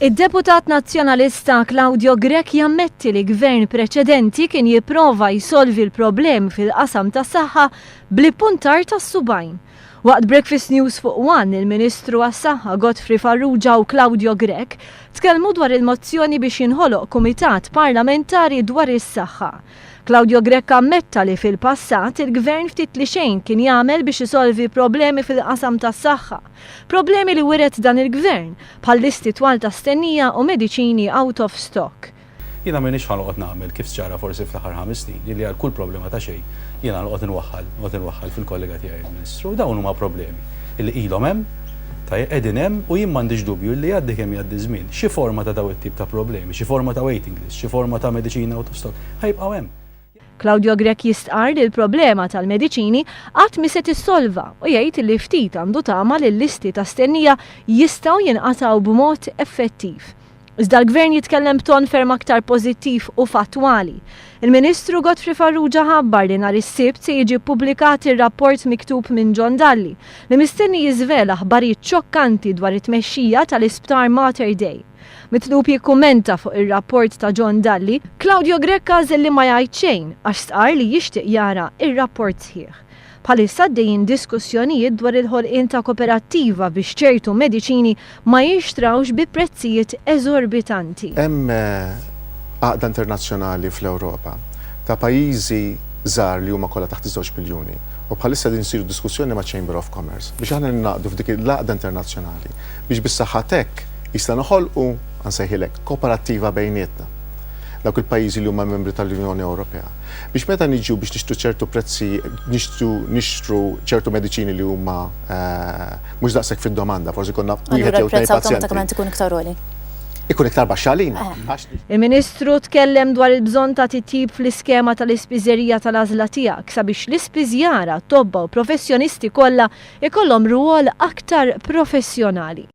Id-deputat nazzjonalista Claudio Grech jammetti li gvern preċedenti kien jipprova jsolvi l-problemi fil-qasam tas-saħħa bl-puntar tas-subajn. Waqt Breakfast News fuq One, il-Ministru għas-Saħħa Godfrey Farrugia u Claudio Grech tkellmu dwar il-mozzjoni biex jinħoloq kumitat parlamentari dwar is-saħħa. Claudio Grech ammetta li fil-passat il-gvern ftit li xejn kien jagħmel biex isolvi problemi fil-qasam tas-saħħa. Problemi li wiret dan il-gvern bħal listi twal ta' stennija u mediċini out of stock. Jiena m'għandix ħanoqgħod nagħmel kif ċara forsi fl-aħħar 5 snin li għal kull problema ta' xejn jiena noqgħod inwaħħal fil-kollega tiegħi il-Ministru. Dawn huma problemi li ilhom hemm qegħdin hemm u jien m'għandix dubju li għaddi kemm jgħaddi żmien. Xi forma ta' daw it-tip ta' problemi, xi forma ta' waiting list, xi forma ta' mediċina out of stock ħajbqgħu hemm. Claudio Grech jistqar li l-problema tal-mediċini qatt mi se tissolva u jgħid li ftit għandu tama li l-listi ta' stennija jistgħu jinqatgħu b'mod effettiv. Iżda l-gvern jitkellem b'ton ferm aktar pożittiv u fattwali. Il-Ministru Godfrey Farrugia ħabbar li nhar is-Sibt se jiġi ppubblikat ir-rapport miktub minn John Dalli li mistenni jiżvela aħbarijiet ċokkanti dwar it-tmexxija tal-Isptar Mater Dei. Mitlub jikkummenta fuq ir-rapport ta' John Dalli, Claudio Grech għażel li ma jgħid xejn għax stqar li jixtieq jara ir-rapport sħiħ. Bħalissa għaddejjin diskussjonijiet dwar il-ħolqien ta' kooperattiva biex ċertu mediċini ma jixtrawx bi prezzijiet eżorbitanti. Hemm għaqda internazzjonali fl-Ewropa ta' pajjiżi żgħar li huma kollha taħt 2 biljuni u bħalissa din isiru diskussjoni ma' Chamber of Commerce biex aħna naqdu f'dik l-għaqda internazzjonali biex bis-saħħatek jista' noħolqu nsejħilek kooperattiva bejnietna dawk il-pajjiżi li huma membri tal-Unjoni Ewropea. Biex meta niġu biex nixtru ċertu prezzi, nixtru ċertu mediċini li huma mhux daqshekk fid-domanda, forsi konna wieħed jew tnejn pazjenti. Ikun iktar għoli. Ikun iktar baxxalin. Il-Ministru tkellem dwar il-bżonn ta' titjib fl-iskema tal-ispiżerija tal-għażla tiegħek sabiex l-ispiżjara, tobba u professjonisti kollha ikollhom rwol aktar professjonali.